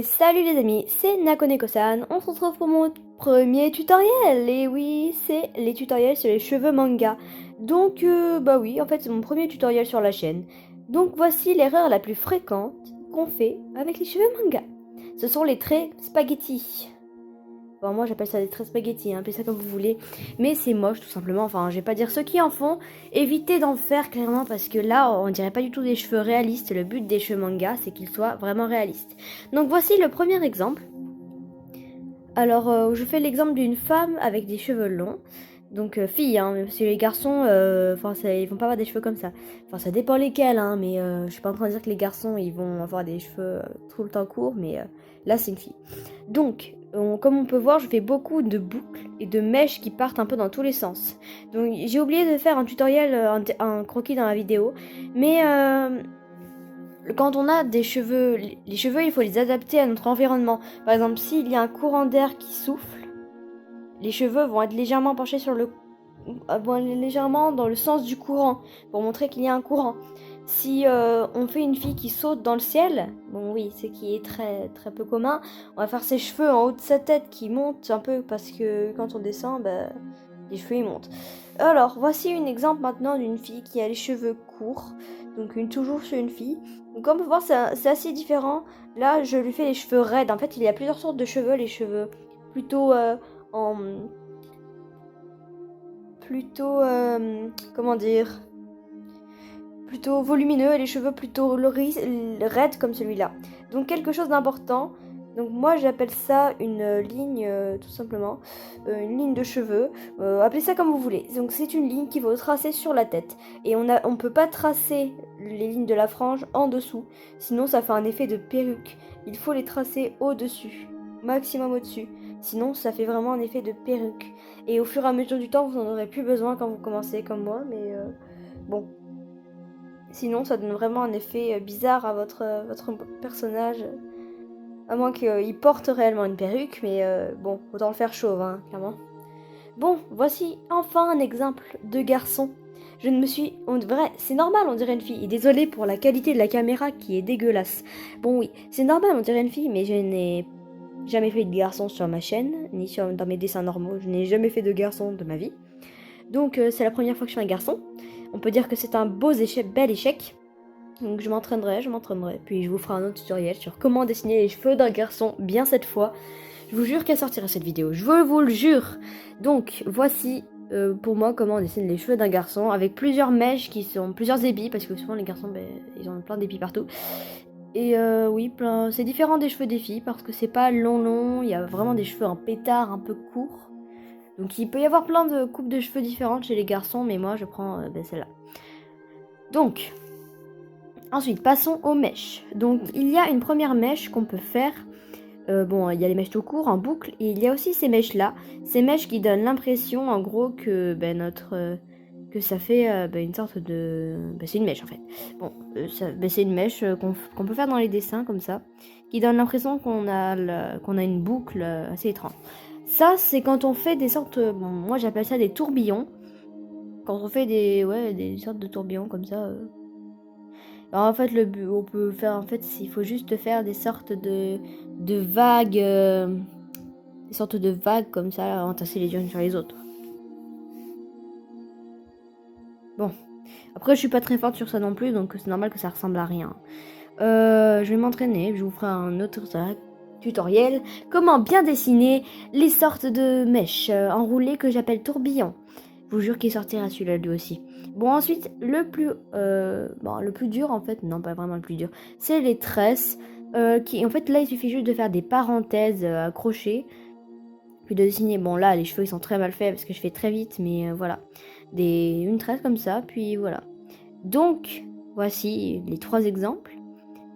Et salut les amis, c'est Nakoneko-san, on se retrouve pour mon premier tutoriel. Et oui, c'est les tutoriels sur les cheveux manga. Donc bah oui, en fait c'est mon premier tutoriel sur la chaîne. Donc voici l'erreur la plus fréquente qu'on fait avec les cheveux manga. Ce sont les traits spaghetti. Bon, moi j'appelle ça des traits spaghetti, appelez ça comme vous voulez. Mais c'est moche tout simplement, enfin je vais pas dire ceux qui en font. Évitez d'en faire clairement parce que là on dirait pas du tout des cheveux réalistes. Le but des cheveux manga c'est qu'ils soient vraiment réalistes. Donc voici le premier exemple. Alors je fais l'exemple d'une femme avec des cheveux longs. Donc fille, hein, parce que les garçons, ils vont pas avoir des cheveux comme ça. Enfin ça dépend lesquels, hein, mais je suis pas en train de dire que les garçons ils vont avoir des cheveux tout le temps courts, mais là c'est une fille. Donc comme on peut voir, je fais beaucoup de boucles et de mèches qui partent un peu dans tous les sens. Donc j'ai oublié de faire un tutoriel, un croquis dans la vidéo, mais quand on a des cheveux, les cheveux il faut les adapter à notre environnement. Par exemple, s'il y a un courant d'air qui souffle, les cheveux vont être légèrement penchés légèrement dans le sens du courant pour montrer qu'il y a un courant. Si on fait une fille qui saute dans le ciel, bon oui, c'est qui est très très peu commun, on va faire ses cheveux en haut de sa tête qui montent un peu parce que quand on descend, les cheveux ils montent. Alors voici un exemple maintenant d'une fille qui a les cheveux courts, donc toujours sur une fille. Donc comme on peut voir, c'est assez différent. Là, je lui fais les cheveux raides. En fait, il y a plusieurs sortes de cheveux, les cheveux plutôt comment dire, plutôt volumineux et les cheveux plutôt raides comme celui-là. Donc quelque chose d'important. Donc moi j'appelle ça une ligne tout simplement, une ligne de cheveux, appelez ça comme vous voulez. Donc c'est une ligne qu'il faut tracer sur la tête et on peut pas tracer les lignes de la frange en dessous, sinon ça fait un effet de perruque. Il faut les tracer au-dessus, maximum au-dessus. Sinon, ça fait vraiment un effet de perruque. Et au fur et à mesure du temps, vous n'en aurez plus besoin quand vous commencez comme moi. Mais bon. Sinon, ça donne vraiment un effet bizarre à votre personnage. À moins qu'il porte réellement une perruque. Mais bon, autant le faire chauve, hein, clairement. Bon, voici enfin un exemple de garçon. C'est normal, on dirait une fille. Et désolé pour la qualité de la caméra qui est dégueulasse. Bon, oui, c'est normal, on dirait une fille, mais je n'ai jamais fait de garçon sur ma chaîne, ni dans mes dessins normaux. Je n'ai jamais fait de garçon de ma vie. Donc c'est la première fois que je fais un garçon. On peut dire que c'est un bel échec. Donc je m'entraînerai. Puis je vous ferai un autre tutoriel sur comment dessiner les cheveux d'un garçon bien cette fois. Je vous jure qu'elle sortira cette vidéo. Je vous le jure. Donc voici pour moi comment on dessine les cheveux d'un garçon avec plusieurs mèches qui sont plusieurs ébis. Parce que souvent les garçons ils ont plein d'ébis partout. Et oui, c'est différent des cheveux des filles parce que c'est pas long, il y a vraiment des cheveux en pétard un peu courts. Donc il peut y avoir plein de coupes de cheveux différentes chez les garçons, mais moi je prends celle-là. Donc, ensuite passons aux mèches. Donc il y a une première mèche qu'on peut faire. Bon, il y a les mèches tout court en boucle, et il y a aussi ces mèches-là. Ces mèches qui donnent l'impression en gros que que ça fait une sorte de... c'est une mèche en fait. Bon, c'est une mèche qu'on peut faire dans les dessins comme ça, qui donne l'impression qu'on a une boucle assez étrange. Ça, c'est quand on fait des sortes... moi j'appelle ça des tourbillons. Quand on fait des sortes de tourbillons comme ça. Alors en fait, on peut faire... En fait, il faut juste faire des sortes de vagues... des sortes de vagues comme ça, entassées les unes sur les autres. Bon, après je suis pas très forte sur ça non plus, donc c'est normal que ça ressemble à rien. Je vais m'entraîner, je vous ferai un autre tutoriel. Comment bien dessiner les sortes de mèches enroulées que j'appelle tourbillons. Je vous jure qu'il sortira celui-là lui aussi. Bon, ensuite, le plus dur en fait, non pas vraiment le plus dur, c'est les tresses. En fait là il suffit juste de faire des parenthèses accrochées. Puis de dessiner, bon là les cheveux ils sont très mal faits parce que je fais très vite, mais voilà. Une tresse comme ça, puis voilà. Donc, voici les 3 exemples.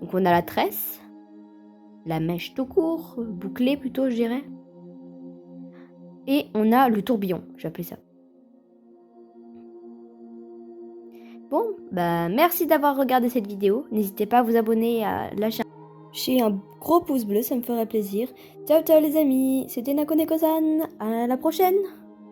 Donc on a la tresse, la mèche tout court, bouclée plutôt je dirais. Et on a le tourbillon, j'appelle ça. Bon, merci d'avoir regardé cette vidéo. N'hésitez pas à vous abonner, à lâcher un gros pouce bleu, ça me ferait plaisir. Ciao ciao les amis, c'était Nakoneko-san, à la prochaine.